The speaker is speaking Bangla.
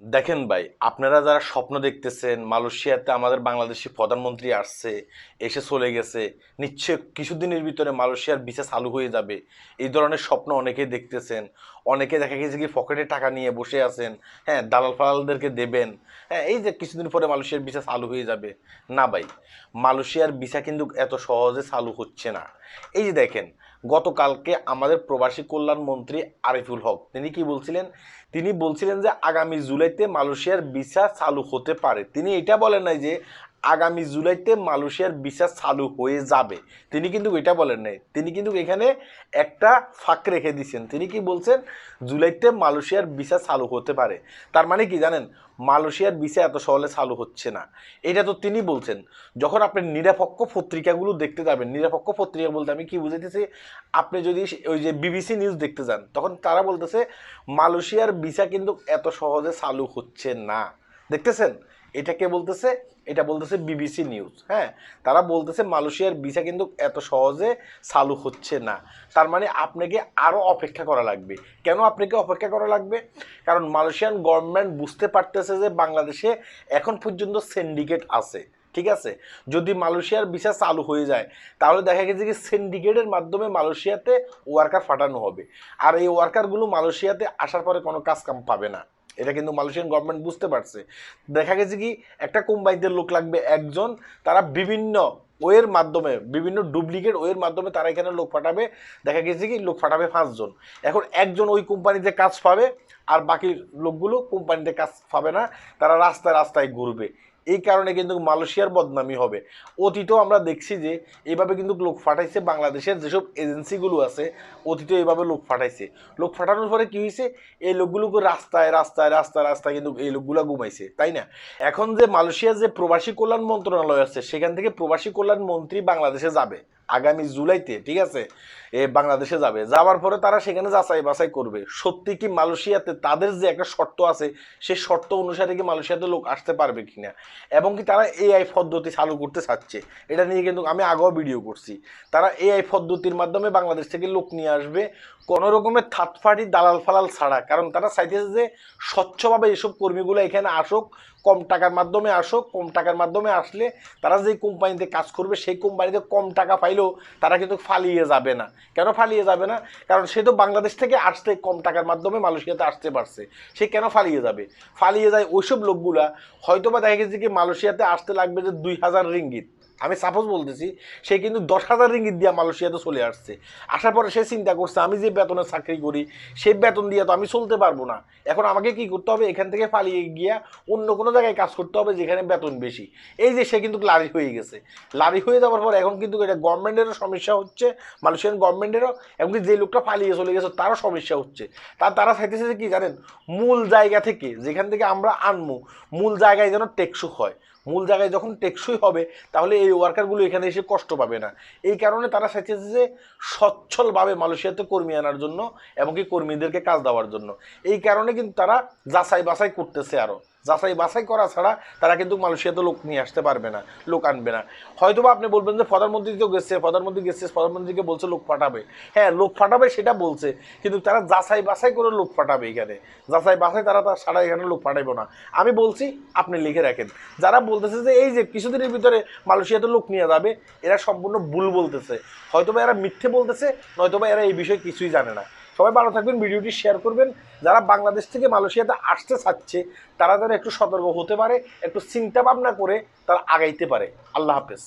দেখেন ভাই, আপনারা যারা স্বপ্ন দেখতেছেন মালয়েশিয়াতে আমাদের বাংলাদেশি প্রধানমন্ত্রী আসছে, এসে চলে গেছে, নিশ্চয় কিছুদিনের ভিতরে মালয়েশিয়ার ভিসা চালু হয়ে যাবে, এই ধরনের স্বপ্ন অনেকেই দেখতেছেন। অনেকে দেখা গেছে কি পকেটে টাকা নিয়ে বসে আছেন, হ্যাঁ, দালাল ফালালদেরকে দেবেন, হ্যাঁ, এই যে কিছুদিন পরে মালয়েশিয়ার ভিসা চালু হয়ে যাবে। না ভাই, মালয়েশিয়ার ভিসা কিন্তু এত সহজে চালু হচ্ছে না। এই যে দেখেন, গতকালকে আমাদের প্রবাসী কল্যাণ মন্ত্রী আরিফুল হক তিনি কি বলছিলেন? তিনি বলছিলেন যে আগামী জুলাইতে মালয়েশিয়ার ভিসা চালু হতে পারে। তিনি এটা বলেন নাই যে আগামী জুলাইতে মালয়েশিয়ার ভিসা চালু হয়ে যাবে। তিনি কিন্তু এটা বলেন নাই, তিনি কিন্তু এখানে একটা ফাঁক রেখে দিয়েছেন। তিনি কি বলছেন? জুলাইতে মালয়েশিয়ার ভিসা চালু হতে পারে। তার মানে কি জানেন? মালয়েশিয়ার ভিসা এত সহজে চালু হচ্ছে না, এটা তো তিনি বলছেন। যখন আপনি নিরপেক্ষ পত্রিকাগুলো দেখতে যাবেন, নিরপেক্ষ পত্রিকা বলতে আমি কি বুঝাইতেছি, আপনি যদি ওই যে বিবিসি নিউজ দেখতে যান, তখন তারা বলতেছে মালয়েশিয়ার ভিসা কিন্তু এত সহজে চালু হচ্ছে না। দেখতেছেন? এটা কে বলতেছে? এটা বলতেছে বিবিসি নিউজ। হ্যাঁ, তারা বলতেছে মালয়েশিয়ার ভিসা কিন্তু এত সহজে চালু হচ্ছে না। তার মানে আপনাকে আরও অপেক্ষা করা লাগবে। কেন আপনাকে অপেক্ষা করা লাগবে? কারণ মালয়েশিয়ান গভর্নমেন্ট বুঝতে পারতেছে যে বাংলাদেশে এখন পর্যন্ত সিন্ডিকেট আছে। ঠিক আছে, যদি মালয়েশিয়ার ভিসা চালু হয়ে যায় তাহলে দেখা গেছে কি সিন্ডিকেটের মাধ্যমে মালয়েশিয়াতে ওয়ার্কার পাঠানো হবে, আর এই ওয়ার্কারগুলো মালয়েশিয়াতে আসার পরে কোনো কাজ কাম পাবে না। এটা কিন্তু মালয়েশিয়ান গভর্নমেন্ট বুঝতে পারছে। দেখা গেছে কি একটা কোম্পানিতে লোক লাগবে একজন, তারা বিভিন্ন ওয়ের মাধ্যমে, বিভিন্ন ডুপ্লিকেট ওয়ের মাধ্যমে তারা এখানে লোক পাঠাবে। দেখা গেছে কি লোক পাঠাবে 5 জন। এখন একজন ওই কোম্পানিতে কাজ পাবে, আর বাকি লোকগুলো কোম্পানিতে কাজ পাবে না, তারা রাস্তায় রাস্তায় ঘুরবে। এই কারণে কিন্তু মালয়েশিয়ার বদনামি হবে। অতীতেও আমরা দেখছি যে এইভাবে কিন্তু লোক পাঠাইছে বাংলাদেশের যেসব এজেন্সিগুলো আছে, অতীতে এইভাবে লোক পাঠাইছে। লোক পাঠানোর পরে কি হয়েছে? এই লোকগুলোকে রাস্তায় রাস্তায় রাস্তায় রাস্তায় কিন্তু এই লোকগুলো ঘুমাইছে, তাই না? এখন যে মালয়েশিয়ার যে প্রবাসী কল্যাণ মন্ত্রণালয় আছে, সেখান থেকে প্রবাসী কল্যাণ মন্ত্রী বাংলাদেশে যাবে আগামী জুলাইতে। ঠিক আছে, বাংলাদেশে যাবে, যাওয়ার পরে তারা সেখানে যাচাই বাছাই করবে সত্যি কি মালয়েশিয়াতে তাদের যে একটা শর্ত আছে সেই শর্ত অনুসারে কি মালয়েশিয়াতে লোক আসতে পারবে কিনা, এবং কি তারা এআই পদ্ধতি চালু করতে চাচ্ছে। এটা নিয়ে কিন্তু আমি আগেও ভিডিও করছি। তারা এআই পদ্ধতির মাধ্যমে বাংলাদেশ থেকে লোক নিয়ে আসবে, কোনো রকমের থার্ড পার্টি দালাল ফালাল ছাড়া। কারণ তারা চাইতেছে যে স্বচ্ছভাবে এসব কর্মীগুলো এখানে আসুক, কম টাকার মাধ্যমে আসুক। কম টাকার মাধ্যমে আসলে তারা যেই কোম্পানিতে কাজ করবে সেই কোম্পানিতে কম টাকা পাইলেও তারা কিন্তু ফালিয়ে যাবে না। কেন ফালিয়ে যাবে না? কারণ সে তো বাংলাদেশ থেকে আসতে কম টাকার মাধ্যমে মালয়েশিয়াতে আসতে পারছে, সে কেন ফালিয়ে যাবে? ফালিয়ে যায় ওইসব লোকগুলা। হয়তো বা দেখা গেছে কি মালয়েশিয়াতে আসতে লাগবে যে 2000 রিঙ্গিত, আমি সাপোজ বলতেছি, সে কিন্তু 10,000 রিঙ্গিত দিয়ে মালয়েশিয়াতে চলে আসছে। আসার পরে সে চিন্তা করছে আমি যে বেতনে চাকরি করি সেই বেতন দিয়ে তো আমি চলতে পারবো না, এখন আমাকে কি করতে হবে? এখান থেকে পালিয়ে গিয়া অন্য কোনো জায়গায় কাজ করতে হবে যেখানে বেতন বেশি। এই যে সে কিন্তু লারি হয়ে গেছে। লারি হয়ে যাওয়ার পর এখন কিন্তু এটা গভর্নমেন্টেরও সমস্যা হচ্ছে, মালয়েশিয়ান গভর্নমেন্টেরও, এমনকি যে লোকটা পালিয়ে চলে গেছে তারও সমস্যা হচ্ছে। তারা চাইতেছে যে কি জানেন? মূল জায়গা থেকে, যেখান থেকে আমরা আনবো, মূল জায়গায় যেন টেকসই হয়। মূল জায়গায় যখন টেকসই হবে তাহলে এই ওয়ার্কারগুলো এখানে এসে কষ্ট পাবে না। এই কারণে তারা চাইছে যে সচ্ছলভাবে মালয়েশিয়াতে কর্মী আনার জন্য, এমনকি কর্মীদেরকে কাজ দেওয়ার জন্য। এই কারণে কিন্তু তারা যাচাই বাছাই করতেছে। আরও যাচাই বাছাই করা ছাড়া তারা কিন্তু মালয়েশিয়াতে লোক নিয়ে আসতে পারবে না, লোক আনবে না। হয়তো বা আপনি বলবেন যে প্রধানমন্ত্রী তো গেছে, প্রধানমন্ত্রীকে বলছে লোক পাঠাবে। হ্যাঁ, লোক পাঠাবে সেটা বলছে, কিন্তু তারা যাচাই বাছাই করে লোক পাঠাবে। এখানে যাচাই বাছাই তারা ছাড়া এখানে লোক পাঠাইবো না। আমি বলছি, আপনি লিখে রাখেন। যারা বলতেছে যে এই যে কিছুদিনের ভিতরে মালয়েশিয়াতে লোক নিয়ে যাবে, এরা সম্পূর্ণ ভুল বলতেছে। হয়তোবা এরা মিথ্যে বলতেছে, নয়তোবা এরা এই বিষয়ে কিছুই জানে না। সবাই ভালো থাকবেন, ভিডিওটি শেয়ার করবেন। যারা বাংলাদেশ থেকে মালয়েশিয়াতে আসতে চাচ্ছে তারা যেন একটু সতর্ক হতে পারে, একটু চিন্তা ভাবনা করে তারা আগাইতে পারে। আল্লাহ হাফেজ।